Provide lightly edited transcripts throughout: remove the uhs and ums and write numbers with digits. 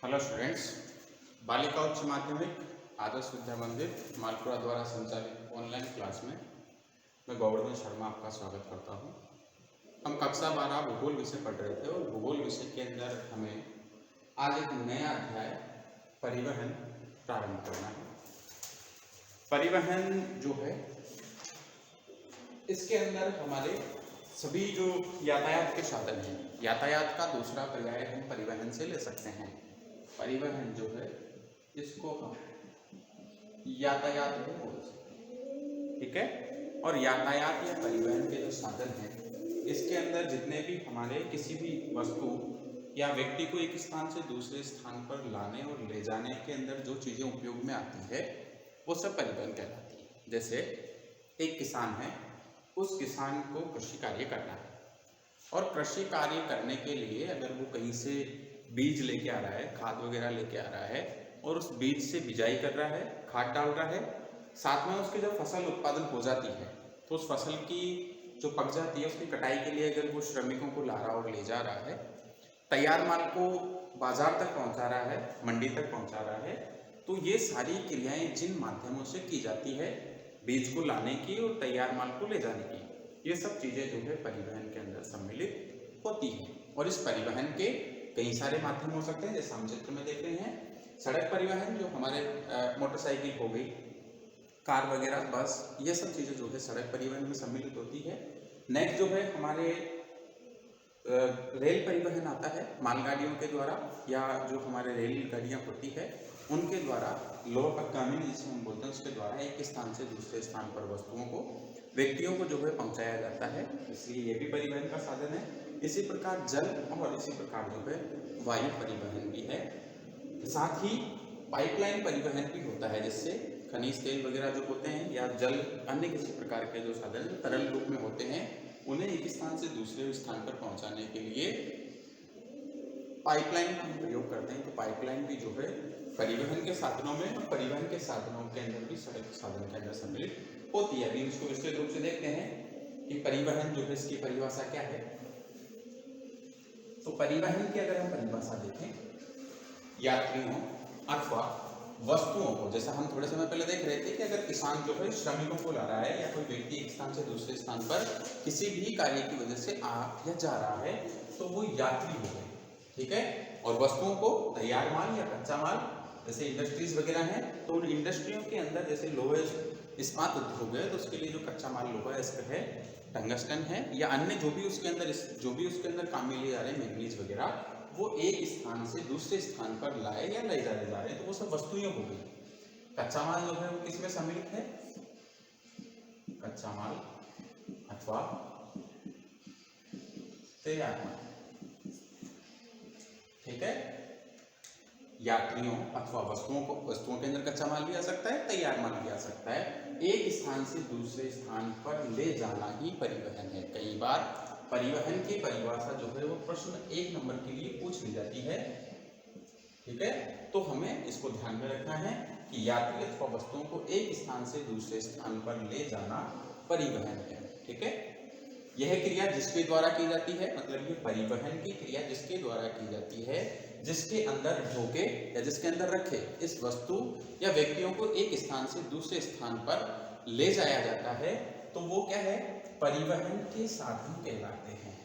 Hello students, बालिका उच्च माध्यमिक आदर्श विद्या मंदिर मालपुरा द्वारा संचालित ऑनलाइन क्लास में मैं गोवर्धन शर्मा आपका स्वागत करता हूं। हम कक्षा 12 भूगोल विषय पढ़ रहे थे और भूगोल विषय के अंदर हमें आज एक नया अध्याय परिवहन प्रारंभ करना है। परिवहन जो है इसके अंदर हमारे सभी जो यातायात के साधन हैं, यातायात का दूसरा पर्याय हम परिवहन से ले सकते हैं। परिवहन जो है इसको हम यातायात भी बोल सकते हैं, ठीक है। और यातायात या परिवहन के जो साधन हैं इसके अंदर जितने भी हमारे किसी भी वस्तु या व्यक्ति को एक स्थान से दूसरे स्थान पर लाने और ले जाने के अंदर जो चीज़ें उपयोग में आती है वो सब परिवहन कहलाती है। जैसे एक किसान है, उस किसान को कृषि कार्य करना है और कृषि कार्य करने के लिए अगर वो कहीं से बीज लेके आ रहा है, खाद वगैरह लेके आ रहा है और उस बीज से बिजाई कर रहा है, खाद डाल रहा है, साथ में उसकी जब फसल उत्पादन हो जाती है तो उस फसल की जो पक जाती है उसकी कटाई के लिए अगर वो श्रमिकों को ला रहा और ले जा रहा है, तैयार माल को बाजार तक पहुंचा रहा है, मंडी तक पहुंचा रहा है, तो ये सारी क्रियाएं जिन माध्यमों से की जाती है, बीज को लाने की और तैयार माल को ले जाने की, ये सब चीज़ें जो है परिवहन के अंदर सम्मिलित होती हैं। और इस परिवहन के कई सारे माध्यम हो सकते हैं, जैसे हम चित्र में देख रहे हैं। सड़क परिवहन जो हमारे मोटरसाइकिल हो गई, कार वगैरह, बस, ये सब चीज़ें जो है सड़क परिवहन में सम्मिलित होती है। नेक्स्ट जो है हमारे रेल परिवहन आता है, मालगाड़ियों के द्वारा या जो हमारे रेल गाड़ियाँ होती है उनके द्वारा, लोहपथगामी जिसे हम बोलते हैं, उसके द्वारा एक स्थान से दूसरे स्थान पर वस्तुओं को, व्यक्तियों को जो है पहुंचाया जाता है, इसलिए ये भी परिवहन का साधन है। इसी प्रकार जल और इसी प्रकार जो है वायु परिवहन भी है। साथ ही पाइपलाइन परिवहन भी होता है, जिससे खनिज तेल वगैरह जो होते हैं या जल अन्य किसी प्रकार के जो साधन तरल रूप में होते हैं उन्हें एक स्थान से दूसरे स्थान पर पहुंचाने के लिए पाइपलाइन का प्रयोग करते हैं। तो पाइपलाइन भी जो है परिवहन के साधनों में, और परिवहन के साधनों के अंदर भी सड़क साधन के अंदर सम्मिलित होती है। अभी इसको विस्तृत रूप से देखते हैं कि परिवहन जो है इसकी परिभाषा क्या है। तो परिवहन की अगर हम परिभाषा देखें, यात्रियों अथवा वस्तुओं को, जैसा हम थोड़े समय पहले देख रहे थे कि अगर किसान जो है श्रमिकों को ला रहा है या कोई व्यक्ति एक स्थान से दूसरे स्थान पर किसी भी कार्य की वजह से आ या जा रहा है तो वो यात्री हो गए, ठीक है। और वस्तुओं को तैयार माल या कच्चा माल, जैसे इंडस्ट्रीज वगैरह हैं तो उन इंडस्ट्रियों के अंदर, जैसे लोहे इस्पात उद्योग है तो उसके लिए जो कच्चा माल लोहा इसका है, टंगस्टन है, या अन्य जो भी उसके अंदर काम में लिए जा रहे हैं, मैंगनीज वगैरह, वो एक स्थान से दूसरे स्थान पर लाए या ले जाए जा रहे हैं, तो वो सब वस्तुएं हो गई। कच्चा माल जो है वो किसमें सम्मिलित है? कच्चा माल अथवा तैयार माल, ठीक है। यात्रियों अथवा वस्तुओं के अंदर कच्चा माल भी आ सकता है, तैयार माल भी आ सकता है। एक स्थान से दूसरे स्थान पर ले जाना ही परिवहन है। कई बार परिवहन की परिभाषा जो है वो प्रश्न 1 नंबर के लिए पूछ ली जाती है, ठीक है। तो हमें इसको ध्यान में रखना है कि यात्री अथवा वस्तुओं को एक स्थान से दूसरे स्थान पर ले जाना परिवहन है, ठीक है। यह क्रिया जिसके द्वारा की जाती है, मतलब ये परिवहन की क्रिया जिसके द्वारा की जाती है, जिसके अंदर ढोके या जिसके अंदर रखे इस वस्तु या व्यक्तियों को एक स्थान से दूसरे स्थान पर ले जाया जाता है, तो वो क्या है? परिवहन के साधन कहलाते हैं,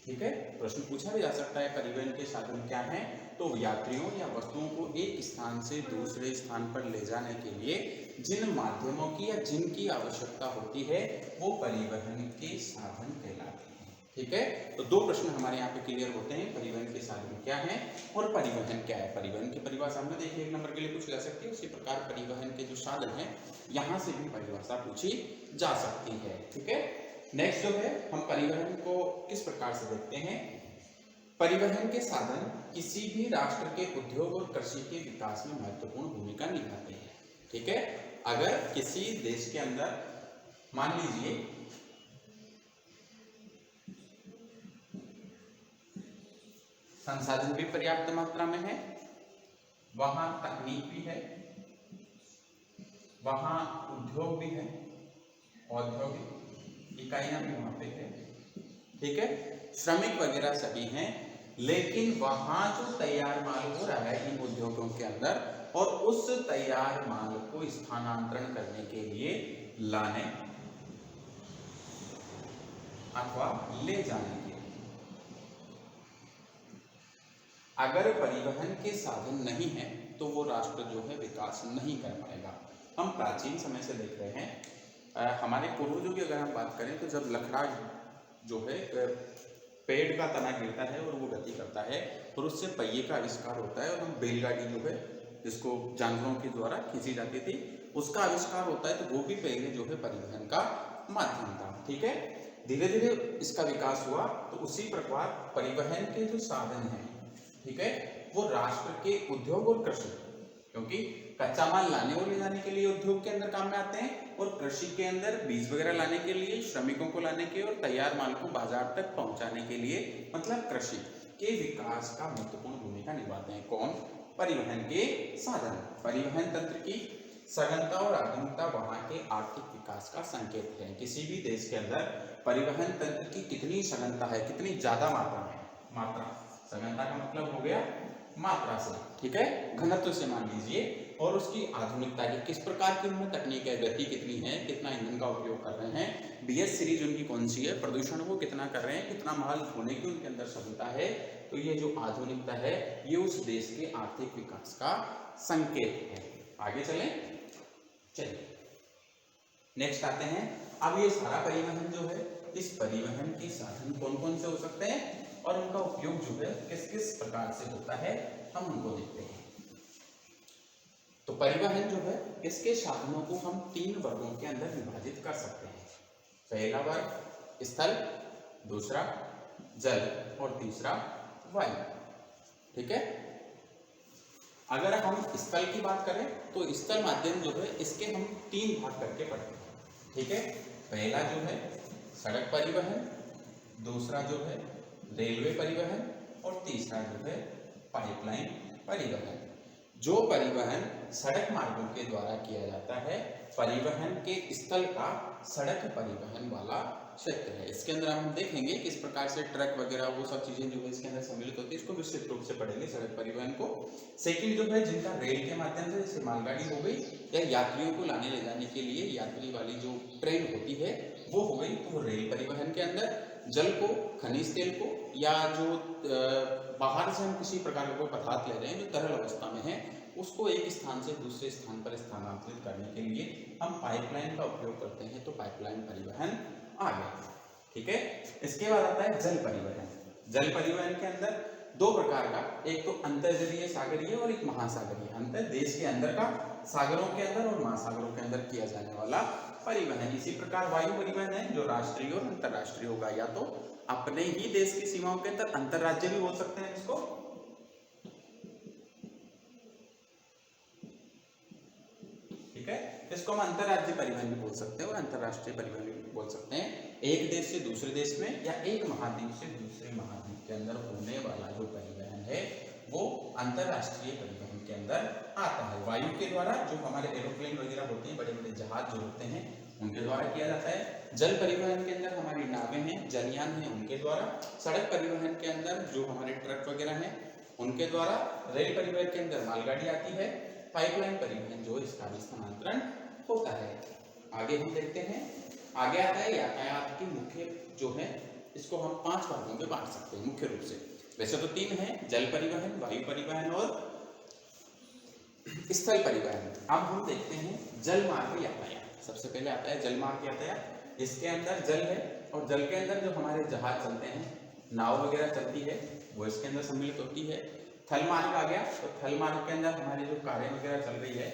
ठीक है। प्रश्न पूछा भी जा सकता है परिवहन के साधन क्या हैं, तो यात्रियों या वस्तुओं को एक स्थान से दूसरे स्थान पर ले जाने के लिए जिन माध्यमों की या जिनकी आवश्यकता होती है वो परिवहन के साधन कहलाते हैं, ठीक है। तो 2 प्रश्न हमारे यहाँ पे क्लियर होते हैं, परिवहन के साधन क्या है और परिवहन क्या है। परिवहन की परिभाषा हमने देखिए 1 नंबर के लिए पूछी जा सकती है, उसी प्रकार परिवहन के जो साधन है यहाँ से भी परिभाषा पूछी जा सकती है, ठीक है। नेक्स्ट जो है हम परिवहन को किस प्रकार से देखते हैं। परिवहन के साधन किसी भी राष्ट्र के उद्योग और कृषि के विकास में महत्वपूर्ण भूमिका निभाते हैं, ठीक है। अगर किसी देश के अंदर मान लीजिए संसाधन भी पर्याप्त मात्रा में है, वहां तकनीक भी है, वहां उद्योग भी है, औद्योगिक इकाइयां भी वहां पे है, ठीक है, श्रमिक वगैरह सभी हैं, लेकिन वहां जो तैयार माल हो रहा है इन उद्योगों के अंदर, और उस तैयार माल को स्थानांतरण करने के लिए लाने अथवा ले जाने के लिए, अगर परिवहन के साधन नहीं है तो वो राष्ट्र जो है विकास नहीं कर पाएगा। हम प्राचीन समय से देख रहे हैं, हमारे पूर्वजों की अगर हम बात करें तो जब लकड़ा जो है पेड़ का तना गिरता है और वो गति करता है और उससे पहिए का आविष्कार होता है, और हम बैलगाड़ी जो है जिसको जानवरों के द्वारा खींची जाती थी उसका आविष्कार होता है, तो वो भी पहले जो है परिवहन का माध्यम था। ठीक है, धीरे धीरे इसका विकास हुआ, तो उसी प्रकार परिवहन के जो साधन हैं, ठीक है, वो राष्ट्र के उद्योग और कृषि, क्योंकि कच्चा माल लाने और ले जाने के लिए उद्योग के अंदर काम में आते हैं, और कृषि के अंदर बीज वगैरह लाने के लिए, श्रमिकों को लाने के और तैयार माल को बाजार तक पहुंचाने के लिए, मतलब कृषि के विकास का महत्वपूर्ण भूमिका निभाते हैं। कौन? परिवहन के साधन। परिवहन तंत्र की सघनता और आधुनिकता वहां के आर्थिक विकास का संकेत है। किसी भी देश के अंदर परिवहन तंत्र की कितनी सघनता है, कितनी ज्यादा मात्रा है, मात्रा, सघनता का मतलब हो गया मात्रा से, ठीक है, घनत्व से मान लीजिए, और उसकी आधुनिकता की किस प्रकार की उनमें तकनीक है, गति कितनी है, कितना ईंधन का उपयोग कर रहे हैं, बीएस सीरीज उनकी कौन सी है, प्रदूषण को कितना कर रहे हैं, कितना माल ढोने की उनके अंदर क्षमता है, तो ये जो आधुनिकता है ये उस देश के आर्थिक विकास का संकेत है। आगे चलें, चलिए नेक्स्ट आते हैं। अब ये सारा परिवहन जो है, इस परिवहन के साधन कौन कौन से हो सकते हैं और उनका उपयोग जो है किस किस प्रकार से होता है, हम उनको देखते हैं। तो परिवहन जो है, इसके साधनों को हम 3 वर्गों के अंदर विभाजित कर सकते हैं। पहला वर्ग स्थल, दूसरा जल और तीसरा वायु। ठीक है, अगर हम स्थल की बात करें तो स्थल माध्यम जो है इसके हम 3 भाग करके पढ़ते हैं। ठीक है, पहला जो है सड़क परिवहन, दूसरा जो है रेलवे परिवहन और तीसरा जो है पाइपलाइन परिवहन। जो परिवहन सड़क मार्गों के द्वारा किया जाता है, परिवहन के स्थल का सड़क परिवहन वाला क्षेत्र है। इसके अंदर हम देखेंगे किस प्रकार से ट्रक वगैरह वो सब चीजें जो है इसके अंदर सम्मिलित होती है, इसको विस्तृत रूप से पढ़ेंगे सड़क परिवहन को। सेकंड जो है जिनका रेल के माध्यम से, जैसे मालगाड़ी हो गई, या यात्रियों को लाने ले जाने के लिए यात्री वाली जो ट्रेन होती है वो हो गई, तो रेल परिवहन के अंदर जल को, खनिज तेल को, या जो बाहर से हम किसी प्रकार का कोई पदार्थ ले रहे हैं जो तरल अवस्था में है, उसको एक स्थान से दूसरे स्थान पर स्थानांतरित करने के लिए हम पाइपलाइन का उपयोग करते हैं, तो पाइपलाइन परिवहन आ गया। ठीक है, इसके बाद आता है जल परिवहन। जल परिवहन के अंदर 2 प्रकार का, एक तो अंतर्जलीय सागरीय और एक महासागरीय। अंतर देश के अंदर का, सागरों के अंदर और महासागरों के अंदर किया जाने वाला परिवहन। इसी प्रकार वायु परिवहन है जो राष्ट्रीय और अंतरराष्ट्रीय होगा, या तो अपने ही देश की सीमाओं के अंदर, अंतरराज्य भी बोल सकते हैं इसको, ठीक है, इसको हम अंतरराज्य परिवहन भी बोल सकते हैं और अंतरराष्ट्रीय परिवहन भी बोल सकते हैं। एक देश से दूसरे देश में या एक महाद्वीप से दूसरे महाद्वीप के अंदर होने वाला जो परिवहन है वो अंतरराष्ट्रीय परिवहन के अंदर आता है। वायु के द्वारा, जो हमारे एरोप्लेन वगैरह होते हैं, बड़े बड़े जहाज जो होते हैं उनके द्वारा किया जाता है। जल परिवहन के अंदर हमारी नावें हैं, जलयान हैं, उनके द्वारा। सड़क परिवहन के अंदर जो हमारे ट्रक वगैरह हैं उनके द्वारा। रेल परिवहन के अंदर मालगाड़ी आती है। पाइपलाइन परिवहन जो इसका भी स्थानांतरण होता है। आगे हम देखते हैं, आगे आता है यातायात के मुख्य जो है, इसको हम 5 भागों में बांट सकते हैं मुख्य रूप से। वैसे तो 3 है, जल परिवहन, वायु परिवहन और स्थल परिवहन। अब हम देखते हैं जल मार्ग यातायात। सबसे पहले आता है जल मार्ग यातायात। इसके अंदर जल है और जल के अंदर जो हमारे जहाज चलते हैं, नाव वगैरह चलती है, वो इसके अंदर सम्मिलित होती है। थल मार्ग आ गया, तो थल मार्ग के अंदर हमारी जो कारें वगैरह चल रही है,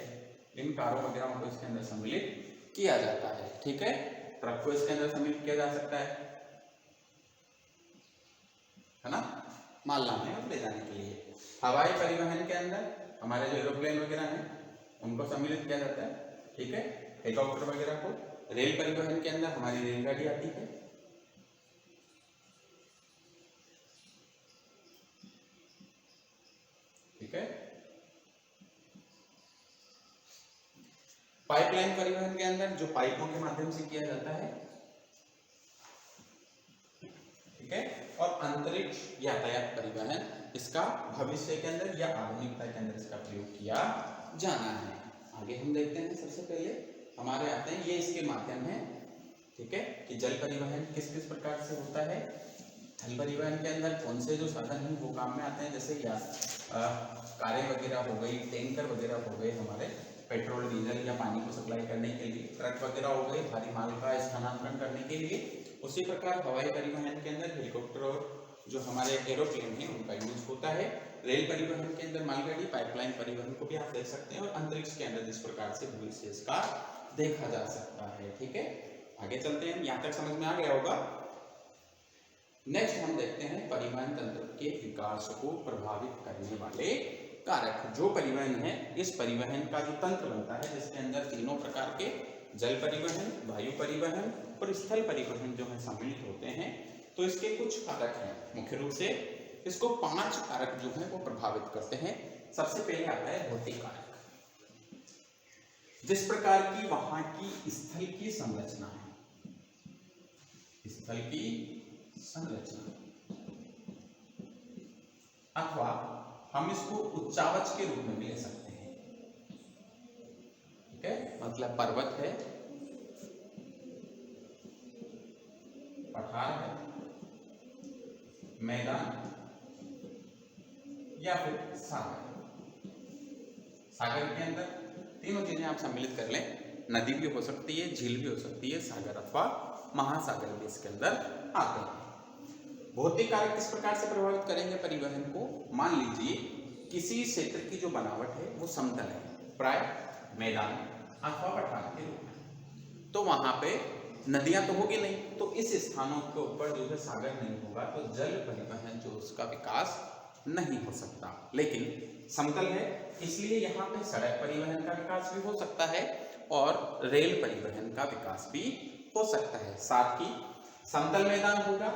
इन कारों वगैरह को इसके अंदर सम्मिलित किया जाता है। ठीक है, ट्रक को इसके अंदर सम्मिलित किया जा सकता है ना, माल लाने और ले जाने के लिए। हवाई परिवहन के अंदर हमारे जो एरोप्लेन वगैरह हैं उनको सम्मिलित किया जाता है। ठीक है, हेलीकॉप्टर वगैरह को। रेल परिवहन के अंदर हमारी रेलगाड़ी आती है। ठीक है, पाइपलाइन परिवहन के अंदर जो पाइपों के माध्यम से किया जाता है। ठीक है, और अंतरिक्ष यातायात परिवहन, इसका भविष्य के अंदर या आधुनिकता के अंदर इसका प्रयोग किया जाना है। आगे हम देखते हैं, सबसे पहले हमारे आते हैं ये इसके माध्यम है, ठीक है, कि जल परिवहन किस किस प्रकार से होता है। जल परिवहन के अंदर कौन से जो साधन हैं वो काम में आते हैं, जैसे कारें वगैरह हो गई, टैंकर वगैरह हो गए, हमारे पेट्रोल डीजल या पानी को सप्लाई करने के लिए, ट्रक वगैरह हो गए भारी माल का स्थानांतरण करने के लिए। उसी प्रकार हवाई परिवहन के अंदर हेलीकॉप्टर और जो हमारे एरोप्लेन है उनका यूज होता है। रेल परिवहन के अंदर मालगाड़ी, पाइपलाइन परिवहन को भी आप देख सकते हैं, और अंतरिक्ष के अंदर जिस प्रकार से भविष्य इसका देखा जा सकता है। ठीक है, आगे चलते हैं, यहाँ तक समझ में आ गया होगा। नेक्स्ट हम देखते हैं परिवहन तंत्र के विकास को प्रभावित करने वाले कारक। जो परिवहन है, इस परिवहन का जो तंत्र बनता है जिसके अंदर तीनों प्रकार के जल परिवहन, वायु परिवहन और स्थल परिवहन जो है सम्मिलित होते हैं, तो इसके कुछ कारक हैं। मुख्य रूप से इसको 5 कारक जो है वो प्रभावित करते हैं। सबसे पहले आता है भौतिक कारक। जिस प्रकार की वहां की स्थल की संरचना है, स्थल की संरचना, अथवा हम इसको उच्चावच के रूप में भी ले सकते हैं। ठीक है, मतलब पर्वत है, पठार है, मैदान या फिर सागर। सागर के अंदर तीनों चीजें आप सम्मिलित कर लें, नदी भी हो सकती है, झील भी हो सकती है, सागर अथवा महासागर भी इसके अंदर आते हैं। भौतिक कारक किस प्रकार से प्रभावित करेंगे परिवहन को? मान लीजिए किसी क्षेत्र की जो बनावट है वो समतल है, प्राय मैदान अथवा पठार के रूप में, तो वहां पे नदियां तो होगी नहीं, तो इस स्थानों के ऊपर जो है सागर नहीं होगा, तो जल परिवहन जो उसका विकास नहीं हो सकता। लेकिन समतल है, इसलिए यहाँ पे सड़क परिवहन का विकास भी हो सकता है और रेल परिवहन का विकास भी हो सकता है। साथ ही समतल मैदान होगा,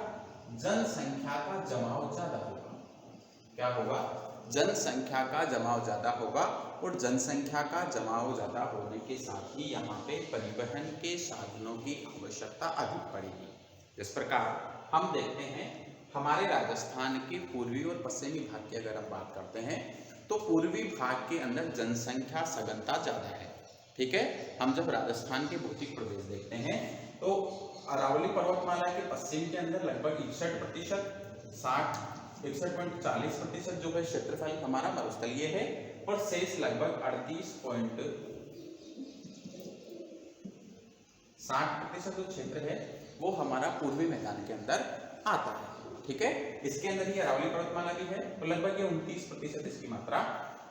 जनसंख्या का जमाव ज्यादा होगा। क्या होगा? जनसंख्या का जमाव ज्यादा होगा, और जनसंख्या का जमाव ज्यादा होने के साथ ही यहाँ पे परिवहन के साधनों की आवश्यकता अधिक पड़ेगी। इस प्रकार हम देखते हैं हमारे राजस्थान के पूर्वी और पश्चिमी भाग की अगर हम बात करते हैं, तो पूर्वी भाग के अंदर जनसंख्या सघनता ज्यादा है। ठीक है, हम जब राजस्थान के भौतिक प्रदेश देखते हैं तो अरावली पर्वतमाला के पश्चिम के अंदर लगभग 61%, 61.40% जो है क्षेत्रफल हमारा मरुस्थलीय है, और शेष लगभग 38.60% जो क्षेत्र है वो हमारा पूर्वी मैदान के अंदर आता है। ठीक है, इसके अंदर ही अरावली पर्वतमाला भी है, तो लगभग ये 29% इसकी मात्रा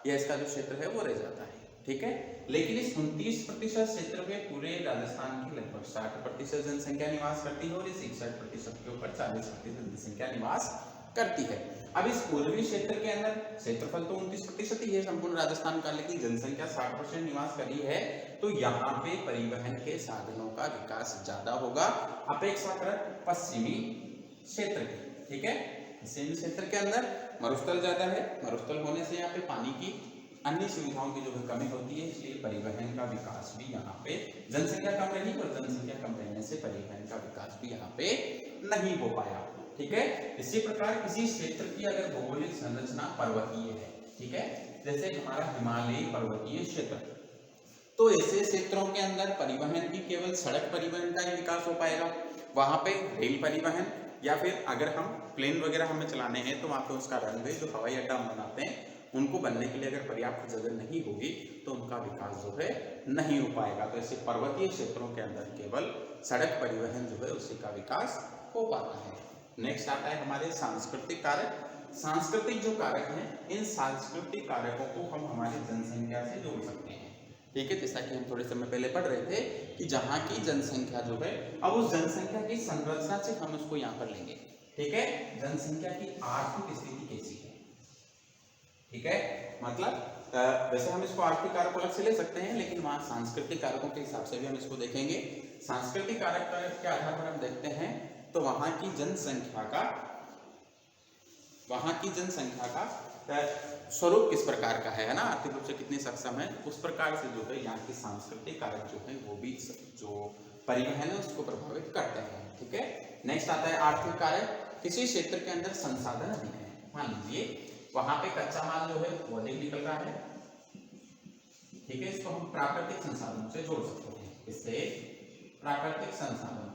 या इसका जो क्षेत्र है वो रह जाता है। ठीक है, लेकिन इस 29% क्षेत्र में पूरे राजस्थान की लगभग 60% जनसंख्या निवास करती है, और इस 61% के ऊपर 40% जनसंख्या निवास करती है। अब इस पूर्वी क्षेत्र के अंदर क्षेत्रफल तो 29% ही है संपूर्ण राजस्थान का, लेकिन जनसंख्या 60% निवास करी है, तो यहाँ पे परिवहन के साधनों का विकास ज्यादा होगा अपेक्षाकृत पश्चिमी क्षेत्र के। ठीक है, पश्चिमी क्षेत्र के अंदर मरुस्थल ज्यादा है, मरुस्थल होने से यहाँ पे पानी की अन्य सुविधाओं की जो है कमी होती है, इसलिए परिवहन का विकास भी यहाँ पे, जनसंख्या कम रही और जनसंख्या कम रहने से परिवहन का विकास भी यहाँ पे नहीं हो पाया। ठीक है, इसी प्रकार किसी क्षेत्र की अगर भौगोलिक संरचना पर्वतीय है, ठीक है, जैसे हमारा हिमालयी पर्वतीय क्षेत्र, तो ऐसे क्षेत्रों के अंदर परिवहन भी केवल सड़क परिवहन का ही विकास हो पाएगा। वहां पे रेल परिवहन, या फिर अगर हम प्लेन वगैरह हमें चलाने हैं तो वहां पे उसका रनवे जो हवाई अड्डा हम बनाते हैं उनको बनने के लिए अगर पर्याप्त जगह नहीं होगी तो उनका विकास जो है नहीं हो पाएगा। तो ऐसे पर्वतीय क्षेत्रों के अंदर केवल सड़क परिवहन जो है उसी का विकास हो पाता है। नेक्स्ट आता है हमारे सांस्कृतिक कारक। सांस्कृतिक जो कारक हैं, इन सांस्कृतिक कारकों को हम हमारी जनसंख्या से जोड़ सकते हैं। ठीक है, जैसा कि हम थोड़े समय पहले पढ़ रहे थे कि जहाँ की जनसंख्या जो है, अब उस जनसंख्या की संरचना से हम उसको यहाँ पर लेंगे। ठीक है, जनसंख्या की आर्थिक स्थिति कैसी है। ठीक है, मतलब वैसे हम इसको आर्थिक कारक अलग से ले सकते हैं, लेकिन वहाँ सांस्कृतिक कारकों के हिसाब से भी हम इसको देखेंगे। सांस्कृतिक कारक के आधार पर हम देखते हैं तो वहाँ की जनसंख्या का स्वरूप किस प्रकार का है ना, आर्थिक रूप से कितनी सक्षम है, उस प्रकार से जो है यहाँ की सांस्कृतिक कारक जो है वो भी जो परिवहन है उसको प्रभावित करते हैं। ठीक है, नेक्स्ट आता है आर्थिक कारक। किसी क्षेत्र के अंदर संसाधन अधिक है, मान लीजिए वहां पे कच्चा माल जो है वो अधिक निकल रहा है, ठीक है, इसको हम प्राकृतिक संसाधनों से जोड़ सकते हैं, इससे प्राकृतिक संसाधन,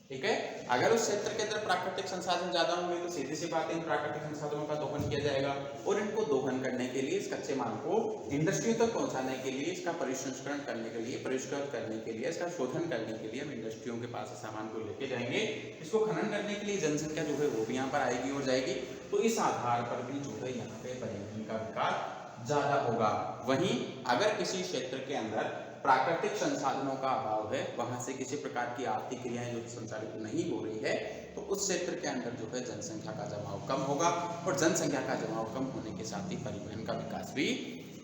ठीक है। अगर उस क्षेत्र के अंदर प्राकृतिक संसाधन ज्यादा होंगे तो सीधी सी बात है इन प्राकृतिक संसाधनों का दोहन किया जाएगा, और इनको दोहन करने के लिए, इस कच्चे माल को इंडस्ट्रियों तक पहुंचाने के लिए, इसका परिसंस्करण करने के लिए, परिष्कृत करने के लिए, इसका शोधन करने के लिए हम इंडस्ट्रियों के पास सामान को लेके जाएंगे। इसको खनन करने के लिए जनसंख्या जो है वो भी यहाँ पर आएगी और जाएगी, तो इस आधार पर भी जो है यहाँ पे परिवहन का विकास ज्यादा होगा। वहीं अगर किसी क्षेत्र के अंदर प्राकृतिक संसाधनों का अभाव है, वहां से किसी प्रकार की आर्थिक क्रियाएं जो संचालित नहीं हो रही है, तो उस क्षेत्र के अंदर जो है जनसंख्या का जमाव कम होगा, और जनसंख्या का जमाव कम होने के साथ ही परिवहन का विकास भी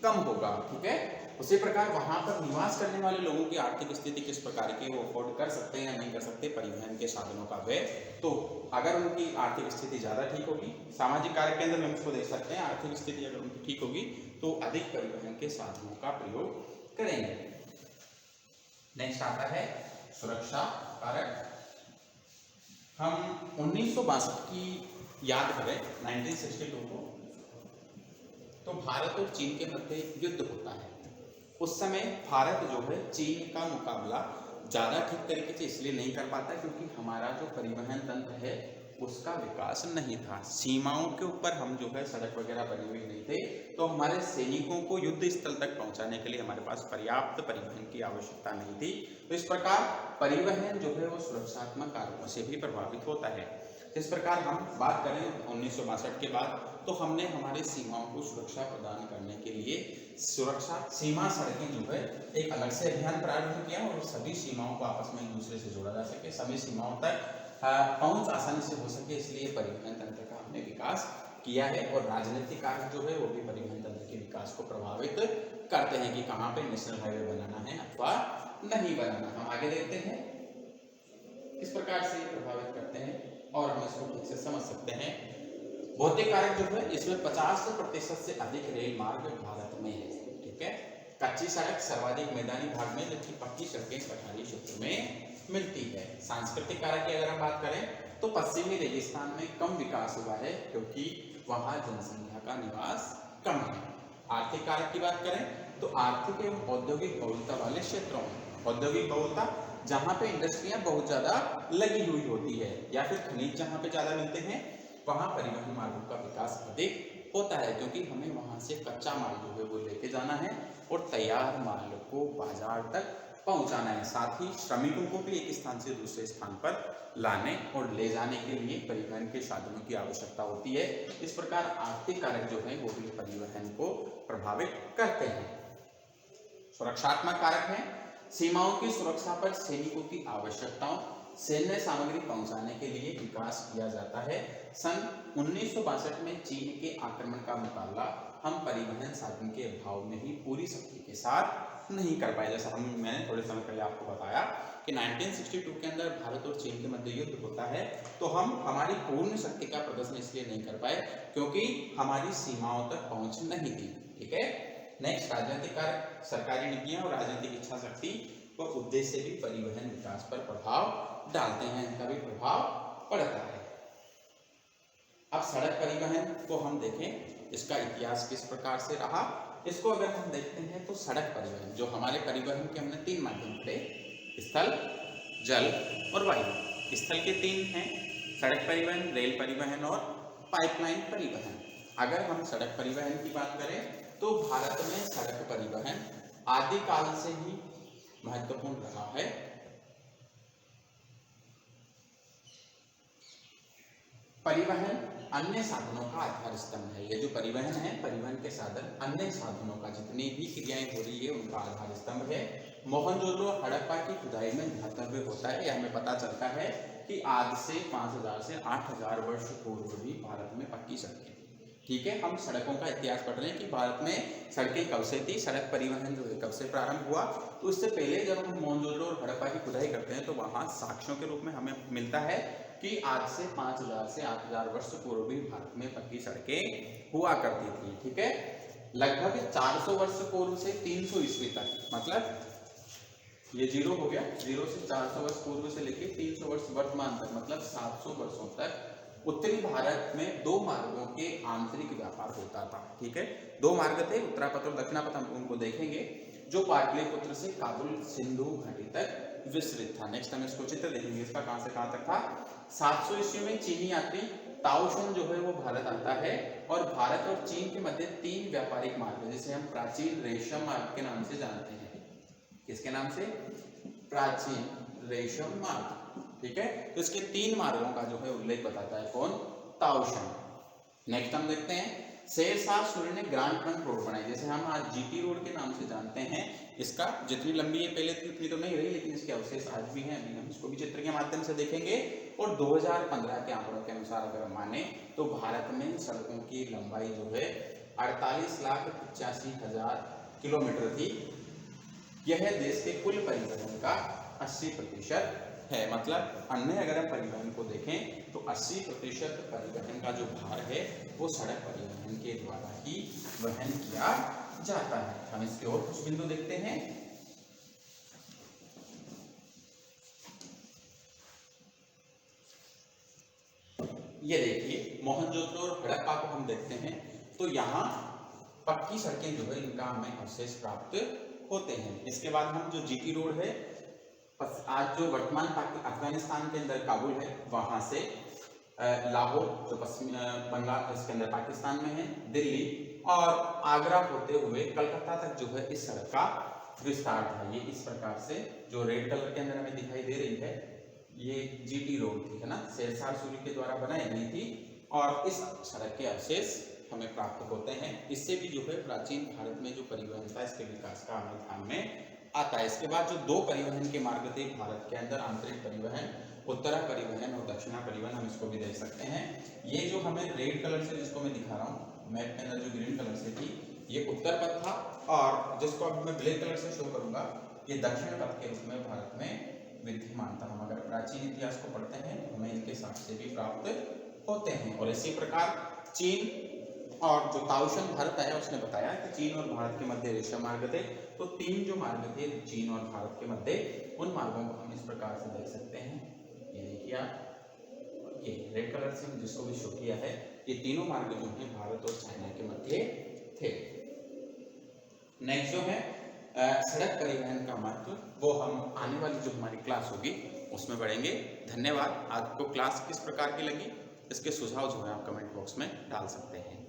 कम होगा, ठीक है। उसी प्रकार वहां पर निवास करने वाले लोगों की आर्थिक स्थिति किस प्रकार की, वो अफोर्ड कर सकते हैं या नहीं कर सकते परिवहन के साधनों का व्यय, तो अगर उनकी आर्थिक स्थिति ज्यादा ठीक होगी, सामाजिक कार्य के अंदर हम इसको देख सकते हैं, आर्थिक स्थिति अगर उनकी ठीक होगी तो अधिक परिवहन के साधनों का प्रयोग करेंगे। नेक्स्ट आता है सुरक्षा कारक। हम 1962 की याद करें, 1962 को, तो भारत और चीन के मध्य युद्ध होता है। उस समय भारत जो है चीन का मुकाबला ज्यादा ठीक तरीके से इसलिए नहीं कर पाता क्योंकि हमारा जो परिवहन तंत्र है उसका विकास नहीं था, सीमाओं के ऊपर हम जो है सड़क वगैरह बनी हुई नहीं थे, तो हमारे सैनिकों को युद्ध स्थल तक पहुंचाने के लिए हमारे पास पर्याप्त परिवहन की आवश्यकता नहीं थी। तो इस प्रकार परिवहन जो है वो सुरक्षात्मक कारकों से भी प्रभावित होता है। जिस प्रकार हम बात करें 1962 के बाद, तो हमने हमारी सीमाओं को सुरक्षा प्रदान करने के लिए सुरक्षा सीमा सड़कें जो है एक अलग से अभियान प्रारंभ किया, और सभी सीमाओं को आपस में एक दूसरे से जोड़ा जा सके, सभी सीमाओं तक पहुंच आसानी से हो सके, इसलिए परिवहन तंत्र का हमने विकास किया है। और राजनीतिक कार्य जो है वो भी परिवहन तंत्र के विकास को प्रभावित करते हैं कि कहाँ पे नेशनल हाईवे बनाना है अथवा नहीं बनाना। हम आगे देखते हैं किस प्रकार से प्रभावित करते हैं और हम इसको ठीक से समझ सकते हैं। भौतिक कारक जो है इसमें 50% से अधिक रेल मार्ग भारत में है, ठीक है। कच्ची सड़क सर्वाधिक मैदानी भाग में, जबकि पक्की सड़कें पठारी क्षेत्र में मिलती है। सांस्कृतिक कारक की अगर हम बात करें तो पश्चिमी रेगिस्तान में कम विकास हुआ है क्योंकि वहां जनसंख्या का निवास कम है। आर्थिक कारक की बात करें तो आर्थिक एवं औद्योगिक बहुलता वाले क्षेत्रों में, औद्योगिक बहुलता जहां पे इंडस्ट्रियां बहुत ज्यादा लगी हुई होती है या फिर खनिज जहां पे ज्यादा मिलते हैं, वहां परिवहन मार्गों का विकास अधिक होता है क्योंकि हमें वहां से कच्चा माल जो है वो लेके जाना है और तैयार माल को बाजार तक पहुंचाना है। साथ ही श्रमिकों को भी एक स्थान से दूसरे स्थान पर लाने और ले जाने के लिए परिवहन के साधनों की आवश्यकता होती है। इस प्रकार आर्थिक कारक जो है वो भी परिवहन को प्रभावित करते हैं। सुरक्षात्मक कारक है, सीमाओं की सुरक्षा पर सैनिकों की आवश्यकताओं, सैन्य सामग्री पहुंचाने के लिए विकास किया जाता है। सन 1962 में चीन के आक्रमण का मुकाबला हम परिवहन साधन के अभाव में ही पूरी शक्ति के साथ नहीं कर पाए। जैसा मैंने थोड़े समय पहले आपको बताया कि 1962 के अंदर भारत और चीन के मध्य युद्ध होता है, तो हम हमारी पूर्ण शक्ति का प्रदर्शन इसलिए नहीं कर पाए क्योंकि हमारी सीमाओं तक पहुंच नहीं थी, ठीक है। नेक्स्ट राजनीतिक कारक, सरकारी नीतियां और राजनीतिक इच्छा शक्ति व उद्देश्य भी परिवहन विकास पर प्रभाव डालते हैं, इनका भी प्रभाव पड़ता है। अब सड़क परिवहन को हम देखें, इसका इतिहास किस प्रकार से रहा, इसको अगर हम देखते हैं तो सड़क परिवहन जो हमारे परिवहन के हमने 3 माध्यम पढ़े, स्थल, जल और वायु। स्थल के 3 हैं, सड़क परिवहन, रेल परिवहन और पाइपलाइन परिवहन। अगर हम सड़क परिवहन की बात करें तो भारत में सड़क परिवहन आदिकाल से ही महत्वपूर्ण रहा है। परिवहन अन्य साधनों का आधार स्तंभ है। ये जो परिवहन है, परिवहन के साधन अन्य साधनों का जितनी भी क्रियाएं हो रही है उनका आधार स्तंभ है। मोहनजोदड़ो हड़प्पा की खुदाई में धर्तव्य होता है, यह हमें पता चलता है कि आज से 5000 से 8000 वर्ष पूर्व भी भारत में पक्की सड़कें थी, ठीक है। हम सड़कों का इतिहास पढ़ रहे हैं कि भारत में सड़कें कब से थी, सड़क परिवहन जो है कब से प्रारंभ हुआ। तो इससे पहले जब हम मोहनजोदड़ो और हड़प्पा की खुदाई करते हैं तो वहाँ साक्ष्यों के रूप में हमें मिलता है कि आज से 5000 से 8000 वर्ष पूर्व भी भारत में पक्की सड़कें हुआ करती थी, ठीक है। लगभग 400 वर्ष पूर्व से 300 ईस्वी तक, मतलब ये 0 हो गया। 0 से 400 वर्ष पूर्व से लेके 300 वर्ष वर्तमान तक, मतलब 700 वर्षों तक उत्तरी भारत में 2 मार्गों के आंतरिक व्यापार होता था। ठीक है, 2 मार्ग थे, उत्तरापथ और दक्षिणापथ, हम उनको देखेंगे, जो पाटलिपुत्र से काबुल सिंधु घाटी तक विस्तृत था। नेक्स्ट हम इसको चित्र देखेंगे, इसका कहां से कहां तक था। 700 ईस्वी में चीनी यात्री ताओशुन जो है वो भारत आता है, और भारत और चीन के मध्य 3 व्यापारिक मार्ग, जिसे हम प्राचीन रेशम मार्ग के नाम से जानते हैं। किसके नाम से? प्राचीन रेशम मार्ग। ठीक है, तो इसके 3 मार्गों का जो है उल्लेख बताता है कौन? ताओशुन। नेक्स्ट हम देखते हैं, शेरशाह सूरी ने ग्रांड ट्रंक रोड बनाई, जैसे हम आज जीटी रोड के नाम से जानते हैं। इसका जितनी लंबी है पहले थी उतनी तो नहीं रही, लेकिन इसके अवशेष आज भी हैं, अभी हम इसको भी चित्र के माध्यम से देखेंगे। और 2015 के आंकड़ों के अनुसार अगर हम माने तो भारत में सड़कों की लंबाई जो है 48,85,000 किलोमीटर थी। यह देश के कुल परिवहन का 80% है। मतलब अन्य अगर हम परिवहन को देखें तो 80% परिवहन का जो भार है वो सड़क परिवहन के द्वारा ही वहन किया जाता है। हम इसके और कुछ बिंदु देखते हैं। ये देखिए, मोहनजोदड़ो और हड़प्पा को हम देखते हैं तो यहाँ पक्की सड़कें जो है इनका हमें अवशेष प्राप्त होते हैं। इसके बाद हम जो जीटी रोड है, आज जो वर्तमान अफगानिस्तान के अंदर काबुल है, वहां से लाहौर जो पश्चिम बंगाल इसके अंदर पाकिस्तान में है, दिल्ली और आगरा होते हुए कलकत्ता तक जो है इस सड़क का विस्तार था। ये इस प्रकार से जो रेड कलर के अंदर हमें दिखाई दे रही है, ये जीटी रोड थी, है ना, शेरशाह सूरी के द्वारा बनाई गई थी, और इस सड़क के अवशेष हमें प्राप्त होते हैं। इससे भी जो है प्राचीन भारत में जो परिवहन था इसके विकास का हमें ध्यान में आता है। इसके बाद जो 2 परिवहन के मार्ग थे भारत के अंदर, आंतरिक परिवहन, उत्तरा परिवहन और दक्षिणा परिवहन, हम इसको भी देख सकते हैं। ये जो हमें रेड कलर से जिसको मैं दिखा रहा हूँ मैप के अंदर, जो ग्रीन कलर से थी, ये उत्तर पथ था, और जिसको अब मैं ब्लैक कलर से शो करूंगा ये दक्षिण पथ के रूप में भारत में विद्यमान था। हम अगर प्राचीन इतिहास को पढ़ते हैं हमें इनके साक्ष्य भी प्राप्त होते हैं। और इसी प्रकार चीन और जो ताओशुन भारत आया उसने बताया कि चीन और भारत के मध्य रेशम मार्ग थे। तो 3 जो मार्ग थे चीन और भारत के मध्य, उन मार्गों को हम इस प्रकार से देख सकते हैं। ये देखिए आप, ये रेड कलर से जिसको भी शो किया है, ये तीनों मार्ग जो है भारत और चाइना के मध्य थे। नेक्स्ट जो है सड़क परिवहन का महत्व, वो हम आने वाली जो हमारी क्लास होगी उसमें पढ़ेंगे। धन्यवाद। आपको क्लास किस प्रकार की लगी, इसके सुझाव जो है आप कमेंट बॉक्स में डाल सकते हैं।